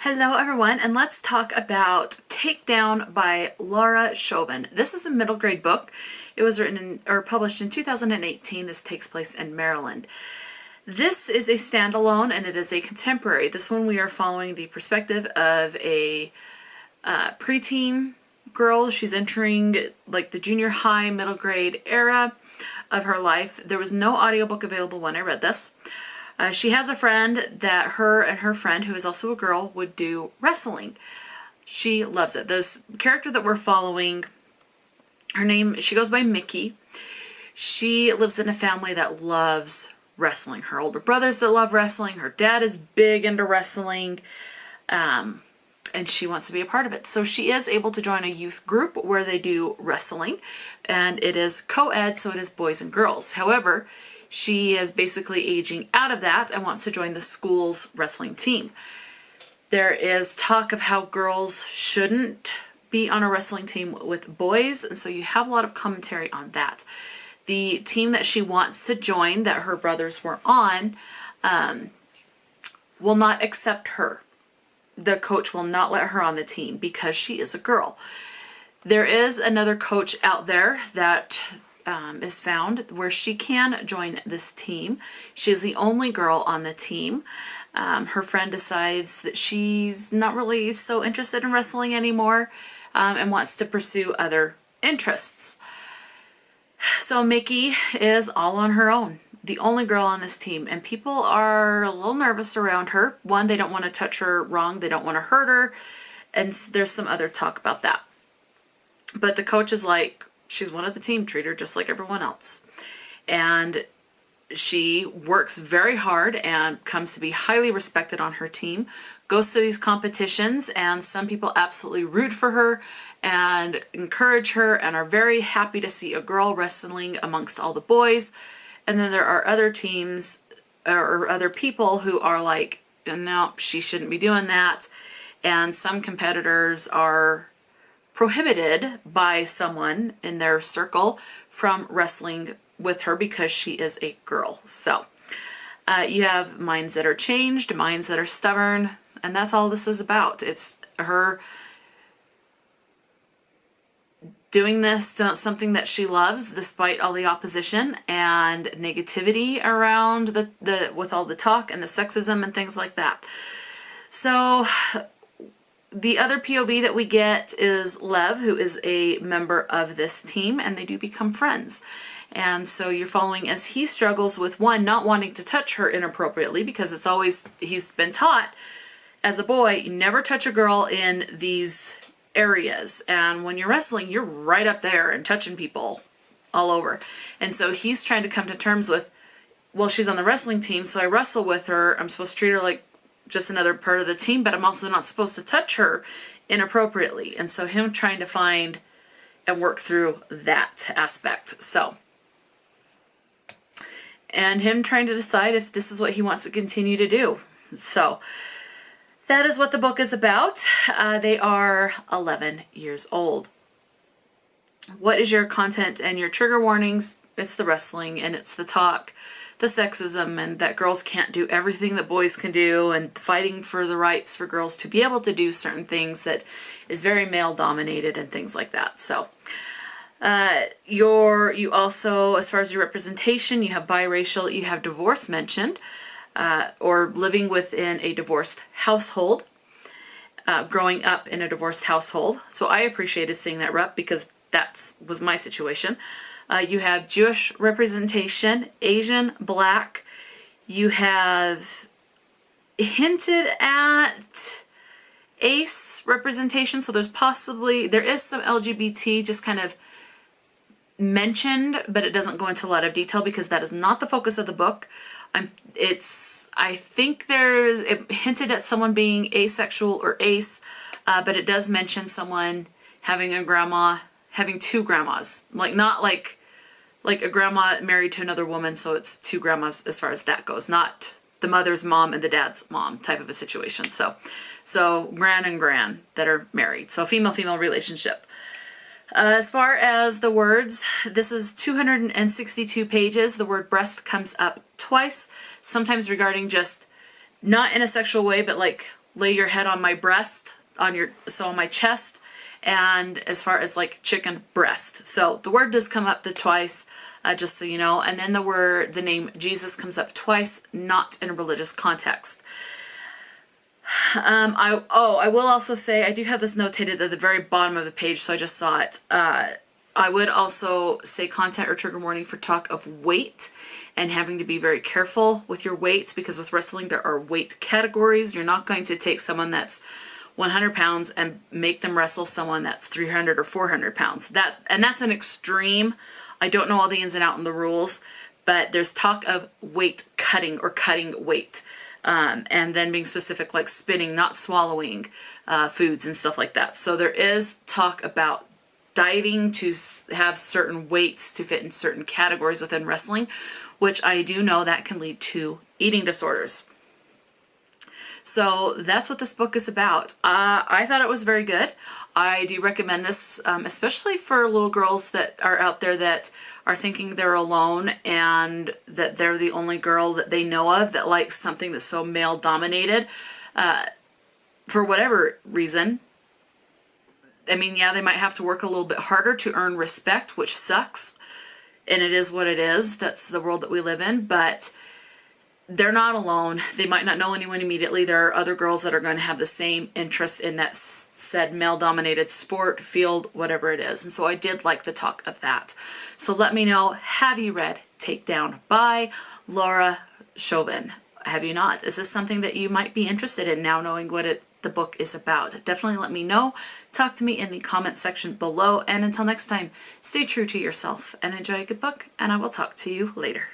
Hello everyone, and let's talk about Takedown by Laura Shovan. This is a middle grade book. It was written or published in 2018. This takes place in Maryland. This is a standalone and it is a contemporary. This one we are following the perspective of a preteen girl. She's entering like the junior high, middle grade era of her life. There was no audiobook available when I read this. She has a friend that her and her friend, who is also a girl, would do wrestling. She loves it. This character that we're following, she goes by Mickey. She lives in a family that loves wrestling. Her older brothers that love wrestling. Her dad is big into wrestling. And she wants to be a part of it. So she is able to join a youth group where they do wrestling. And it is co-ed, so it is boys and girls. However, she is basically aging out of that and wants to join the school's wrestling team. There is talk of how girls shouldn't be on a wrestling team with boys, and so you have a lot of commentary on that. The team that she wants to join, that her brothers were on, will not accept her. The coach will not let her on the team because she is a girl. There is another coach out there that is found where she can join this team. She's the only girl on the team. Her friend decides that she's not really so interested in wrestling anymore and wants to pursue other interests. So Mickey is all on her own, the only girl on this team, and people are a little nervous around her. One, they don't want to touch her wrong, they don't want to hurt her, and there's some other talk about that. But the coach is like, she's one of the team, treat her just like everyone else. And she works very hard and comes to be highly respected on her team, goes to these competitions, and some people absolutely root for her and encourage her and are very happy to see a girl wrestling amongst all the boys. And then there are other teams or other people who are like, no, she shouldn't be doing that. And some competitors are prohibited by someone in their circle from wrestling with her because she is a girl. So you have minds that are changed, minds that are stubborn, and that's all this is about. It's her doing this, something that she loves despite all the opposition and negativity around with all the talk and the sexism and things like that. So the other POV that we get is Lev, who is a member of this team, and they do become friends. And so you're following as he struggles with, one, not wanting to touch her inappropriately, because it's always, he's been taught as a boy, you never touch a girl in these areas. And when you're wrestling, you're right up there and touching people all over. And so he's trying to come to terms with, well, she's on the wrestling team, so I wrestle with her. I'm supposed to treat her like just another part of the team, but I'm also not supposed to touch her inappropriately. And so him trying to find and work through that aspect. So, and him trying to decide if this is what he wants to continue to do. So that is what the book is about. They are 11 years old. What is your content and your trigger warnings? It's the wrestling and it's the talk, the sexism, and that girls can't do everything that boys can do, and fighting for the rights for girls to be able to do certain things that is very male dominated and things like that. So you also, as far as your representation, you have biracial, you have divorce mentioned, or living within a divorced household, growing up in a divorced household. So I appreciated seeing that rep because that was my situation. You have Jewish representation, Asian, Black. You have hinted at ace representation. So there is some LGBT just kind of mentioned, but it doesn't go into a lot of detail because that is not the focus of the book. I think it hinted at someone being asexual or ace, but it does mention someone having having two grandmas, not like a grandma married to another woman, so it's two grandmas as far as that goes, not the mother's mom and the dad's mom type of a situation. So gran and gran that are married, so female-female relationship. As far as the words, this is 262 pages. The word breast comes up twice, sometimes regarding just not in a sexual way, but like lay your head on my breast, on my chest, and as far as like chicken breast. So the word does come up twice, just so you know. And then the name Jesus comes up twice, not in a religious context. I will also say, I do have this notated at the very bottom of the page, so I just saw it. I would also say content or trigger warning for talk of weight and having to be very careful with your weight, because with wrestling there are weight categories. You're not going to take someone that's 100 pounds and make them wrestle someone that's 300 or 400 pounds. That's an extreme. I don't know all the ins and outs and the rules, but there's talk of weight cutting or cutting weight. And then being specific, like spitting, not swallowing foods and stuff like that. So there is talk about dieting to have certain weights to fit in certain categories within wrestling, which I do know that can lead to eating disorders. So that's what this book is about. I thought it was very good. I do recommend this, especially for little girls that are out there that are thinking they're alone and that they're the only girl that they know of that likes something that's so male dominated, for whatever reason. I mean, yeah, they might have to work a little bit harder to earn respect, which sucks. And it is what it is. That's the world that we live in. But they're not alone. They might not know anyone immediately. There are other girls that are going to have the same interest in that said male-dominated sport, field, whatever it is. And so I did like the talk of that. So let me know, have you read Takedown by Laura Shovan? Have you not? Is this something that you might be interested in now, knowing what the book is about? Definitely let me know. Talk to me in the comment section below. And until next time, stay true to yourself and enjoy a good book. And I will talk to you later.